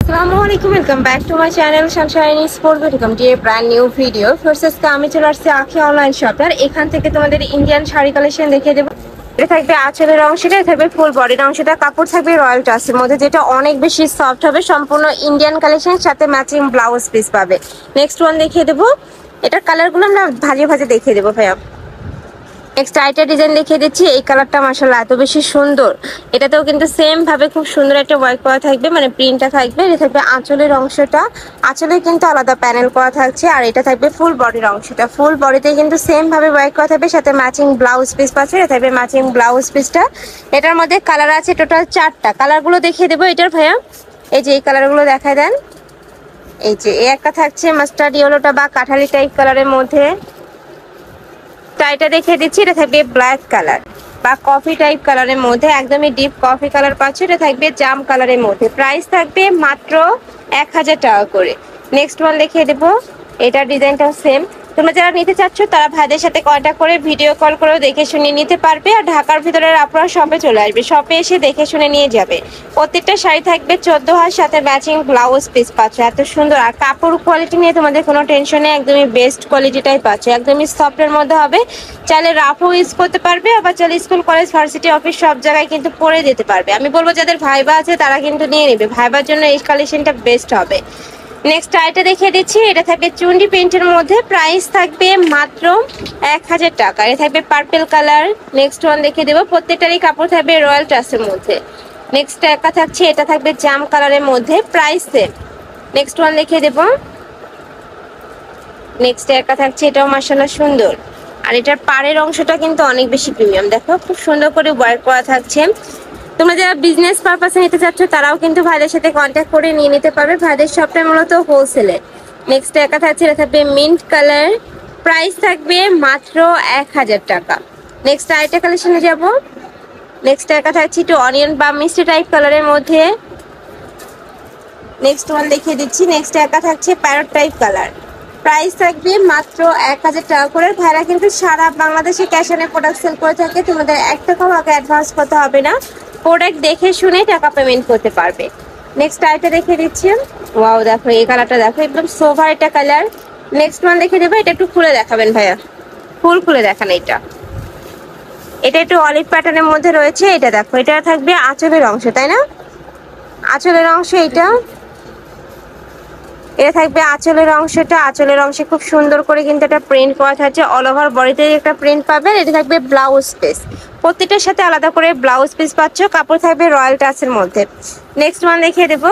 Assalamualaikum, welcome back to my channel Sunshine Sport. Welcome to a brand new video. First আমি চলে আসছি আখি online shop আর এখান থেকে তোমাদের ইন্ডিয়ান শাড়ি কালেকশন দেখিয়ে দেবো। এটা থাকবে আঁচলের অংশটা, থাকবে ফুল বডির অংশটা, কাপড় থাকবে রয়্যাল টাচের মধ্যে, যেটা অনেক বেশি সফট হবে, সম্পূর্ণ ইন্ডিয়ান কালেকশন, সাথে ম্যাচিং ব্লাউজ পিস পাবে। নেক্সট ওয়ান দেখিয়ে দেবো, এটার কালারগুলো আমরা ভাজে ভাজে দেখিয়ে দেবো ভাইয়া। নেক্সট আইটা ডিজাইন দেখিয়ে দিচ্ছি। এই কালারটা মাশাআল্লাহ এত বেশি সুন্দর, এটাতেও কিন্তু সেম ভাবে খুব সুন্দর একটা ওয়ার্ক করা থাকবে, মানে প্রিন্টটা থাকবে। এটা থাকবে আঁচলের অংশটা, আঁচলে কিন্তু আলাদা প্যানেল করা থাকছে, আর এটা থাকবে ফুল বডির অংশটা, ফুল বডিতে কিন্তু সেম ভাবে ওয়ার্ক করা থাকবে, সাথে ম্যাচিং ব্লাউজ পিস পাচ্ছে। এটা থাকবে ম্যাচিং ব্লাউজ পিসটা। এটার মধ্যে কালার আছে টোটাল 4টা, কালারগুলো দেখিয়ে দেবো এটার ভাইয়া। এই যে এই কালারগুলো দেখায় দেন, এই যে এই একটা থাকছে মাস্টার্ড ইয়েলোটা বা কাঠালি টাইপ কালারের মধ্যে, টাইটা দেখিয়ে দিচ্ছি। এটা থাকবে ব্ল্যাক কালার বা কফি টাইপ কালারের মধ্যে, একদমই ডিপ কফি কালার পাচ্ছ। এটা থাকবে জাম কালারের মধ্যে, প্রাইস থাকবে মাত্র 1000 টাকা করে। নেক্সট ওয়ান দেখিয়ে দেবো, এটার ডিজাইনটাও সেম। তোমরা যারা নিতে চাচ্ছ তারা ভাইদের সাথে কন্ট্যাক্ট করে ভিডিও কল করেও দেখে শুনে নিতে পারবে, আর ঢাকার ভিতরে আপনারা শপে চলে আসবে, শপে এসে দেখে শুনে নিয়ে যাবে। প্রত্যেকটা শাড়ি থাকবে 14 হাত, সাথে ম্যাচিং ব্লাউজ পিস পাচ্ছ, এত সুন্দর। আর কাপড় কোয়ালিটি নিয়ে তোমাদের কোনো টেনশন নেই, একদমই বেস্ট কোয়ালিটিটাই পাচ্ছ, একদমই সফটের মধ্যে হবে। চাইলে রাফও ইউজ করতে পারবে, আবার চাইলে স্কুল কলেজ ভার্সিটি অফিস সব জায়গায় কিন্তু পরে দিতে পারবে। আমি বলবো যাদের ভাইবা আছে তারা কিন্তু নিয়ে নেবে, ভাইবার জন্য এই কালেকশনটা বেস্ট হবে। নেক্সট আইটা দেখিয়ে দিচ্ছি, এটা থাকবে চুন্ডি প্রিন্টের মধ্যে, প্রাইস থাকবে মাত্র 1000 টাকা। এটা থাকবে পার্পল কালার। নেক্সট ওয়ান দেখিয়ে দেবো, প্রত্যেকটারই কাপড় থাকবে রয়্যাল টাচের মধ্যে। নেক্সট একটা থাকছে, এটা থাকবে জাম কালারের মধ্যে, প্রাইস সেম। নেক্সট ওয়ান দেখিয়ে দেবো, নেক্সট একটা থাকছে, এটাও মাশাআল্লাহ সুন্দর। আর এটার পাড়ের অংশটা কিন্তু অনেক বেশি প্রিমিয়াম, দেখো খুব সুন্দর করে ওয়ার্ক করা থাকছে। তোমরা যারা বিজনেস পারপাসে নিতে চাচ্ছ তারাও কিন্তু ভাইদের সাথে কন্ট্যাক্ট করে নিয়ে নিতে পারবে, ভাইদের শপটা মূলত হোলসেলে। নেক্সট একা থাকছে, এটা থাকবে মিন্ট কালার, প্রাইস থাকবে মাত্র 1000 টাকা। নেক্সট আরেকটা কালেকশনে যাব। নেক্সট একা থাকছে একটু অনিয়ন বা মিষ্টি টাইপ কালারের মধ্যে। নেক্সট ওয়ান দেখিয়ে দিচ্ছি, নেক্সট একা থাকছে প্যারট টাইপ কালার, প্রাইস থাকবে মাত্র 1000 টাকা করে। ভাইরা কিন্তু সারা বাংলাদেশে ক্যাশ অনে প্রোডাক্ট সেল করে থাকে, তোমাদের 1 টাকাও আগে অ্যাডভান্স করতে হবে না, প্রোডাক্ট দেখে শুনে টাকা পেমেন্ট করতে পারবে। নেক্সট আইটা দেখিয়ে দিচ্ছি, ওয়াও দেখো এই কালারটা দেখো, একদম সোভার একটা কালার। নেক্সট ওয়ান দেখিয়ে দেবো, এটা একটু খুলে দেখাবেন ভাইয়া, ফুল খুলে দেখান। এটা একটু অলিভ প্যাটার্নের মধ্যে রয়েছে, এটা দেখো, এটা থাকবে আঁচলের অংশ, তাই না? আঁচলের অংশ এটা থাকবে আঁচলের অংশটা, আঁচলের অংশে খুব সুন্দর করে কিন্তু একটা প্রিন্ট করা থাকছে, অল ওভার বডিতে একটা প্রিন্ট পাবে। এটা থাকবে ব্লাউজ পিস, প্রত্যেকটার সাথে আলাদা করে ব্লাউজ পিস পাচ্ছ, কাপড় থাকবে রয়্যাল টাচের মধ্যে। নেক্সট ওয়ান দেখিয়ে দেবো,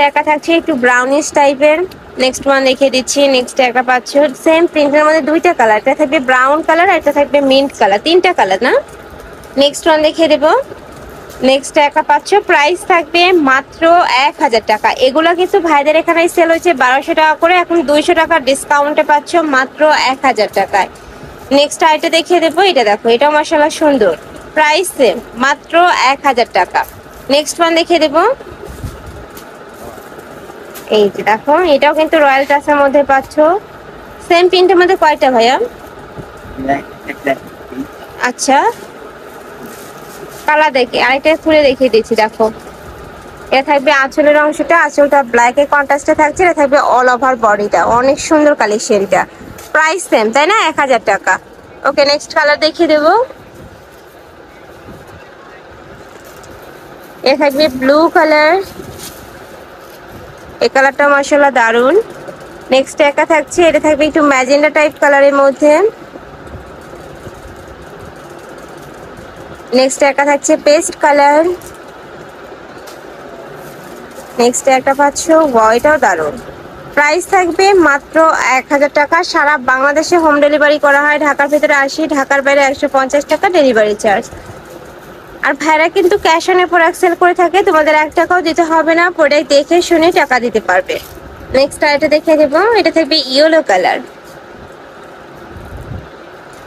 একা থাকছে একটু ব্রাউনিশ টাইপের। নেক্সট ওয়ান দেখিয়ে দিচ্ছি, নেক্সট একা পাচ্ছ সেম প্রিন্টের মধ্যে 2টা কালার, এটা থাকবে ব্রাউন কালার আর এটা থাকবে মিন্ট কালার, 3টা কালার না। নেক্সট ওয়ান দেখিয়ে দেবো, নেক্সট একা পাচ্ছ, প্রাইস থাকবে মাত্র 1000 টাকা। এগুলো কিন্তু ভাইদের এখানে সেল হয়েছে 1200 টাকা করে, এখন 200 টাকা ডিসকাউন্টে পাচ্ছ মাত্র 1000 টাকায়। নেক্সট আইটা দেখিয়ে দেবো, এটা দেখো, এটাও মাশাআল্লাহ সুন্দর, প্রাইস সেম মাত্র 1000 টাকা। নেক্সট ওয়ান দেখিয়ে দেবো, এই যে দেখো, এটাও কিন্তু রয়্যাল টাচের মধ্যে পাচ্ছ, সেম প্রিন্টের মধ্যে। কয়টা ভাইয়া? আচ্ছা, কালার দেখে আরেকটা খুলে দেখিয়ে দিচ্ছি, দেখো এটা থাকবে আঁচলের অংশটা, আঁচলটা ব্ল্যাক এর কন্ট্রাস্টে থাকছে, এটা থাকবে অল ওভার বডিটা, অনেক সুন্দর কালেকশনটা, প্রাইস সেম তাই না, 1000 টাকা। ওকে, নেক্সট কালার দেখিয়ে দেবো, এটা থাকবে ব্লু কালার, এই কালারটা মাশাআল্লাহ দারুন। নেক্সট একা থাকছে, এটা থাকবে একটু ম্যাজেন্ডা টাইপ কালারের মধ্যে। নেক্সট একা থাকছে পেস্ট কালার। নেক্সট একটা পাচ্ছ, ওয়াও এটাও দারুন, প্রাইস থাকবে মাত্র 1000 টাকা। সারা বাংলাদেশে হোম ডেলিভারি করা হয়, ঢাকার ভিতরে 80, ঢাকার বাইরে 150 টাকা ডেলিভারি চার্জ। আর ভাইরা কিন্তু ক্যাশ অনে প্রোডাক্ট সেল করে থাকে, তোমাদের 1 টাকাও দিতে হবে না, প্রোডাক্ট দেখে শুনে টাকা দিতে পারবে। নেক্সট আইটা দেখিয়ে দেবো, এটা থাকবে ইয়েলো কালার,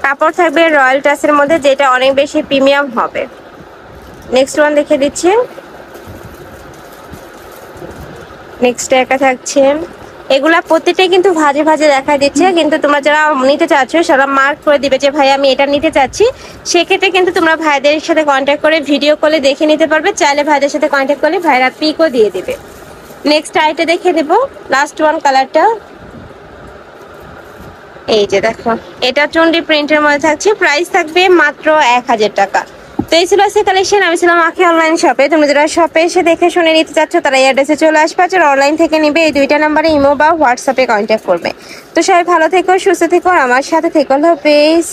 কাপড় থাকবে রয়্যাল টাচের মধ্যে, যেটা অনেক বেশি প্রিমিয়াম হবে। নেক্সট ওয়ান দেখিয়ে দিচ্ছি, নেক্সট একা থাকছে, এগুলা প্রত্যেকটাই কিন্তু ভাজে ভাজে দেখা দিচ্ছে, কিন্তু তোমরা যারা নিতে চাচ্ছ সারা মার্ক করে দিবে যে ভাই আমি এটা নিতে চাচ্ছি, সেক্ষেত্রে কিন্তু তোমরা ভাইদের সাথে কন্ট্যাক্ট করে ভিডিও কলে দেখে নিতে পারবে, চাইলে ভাইদের সাথে কন্ট্যাক্ট করলে ভাইরা পিকও দিয়ে দিবে। নেক্সট আইটা দেখে দেবো, লাস্ট ওয়ান কালারটা। এই যে দেখো, এটা চন্ডি প্রিন্টের মধ্যে থাকছে, প্রাইস থাকবে মাত্র 1000 টাকা। তো এই ছিল আজকে কালেকশন। আমি ছিলাম আঁখি অনলাইন শপে। তুমি যারা শপে এসে দেখে শুনে নিতে চাচ্ছ তারা এই অ্যাড্রেসে চলে আসবে, আর অনলাইন থেকে নিবে এই দুইটা নাম্বারে ইমো বা হোয়াটসঅ্যাপে কন্ট্যাক্ট করবে। তো সবাই ভালো থেকো, সুস্থ থেকো, আর আমার সাথে থেকো। আল্লাহ হাফেজ।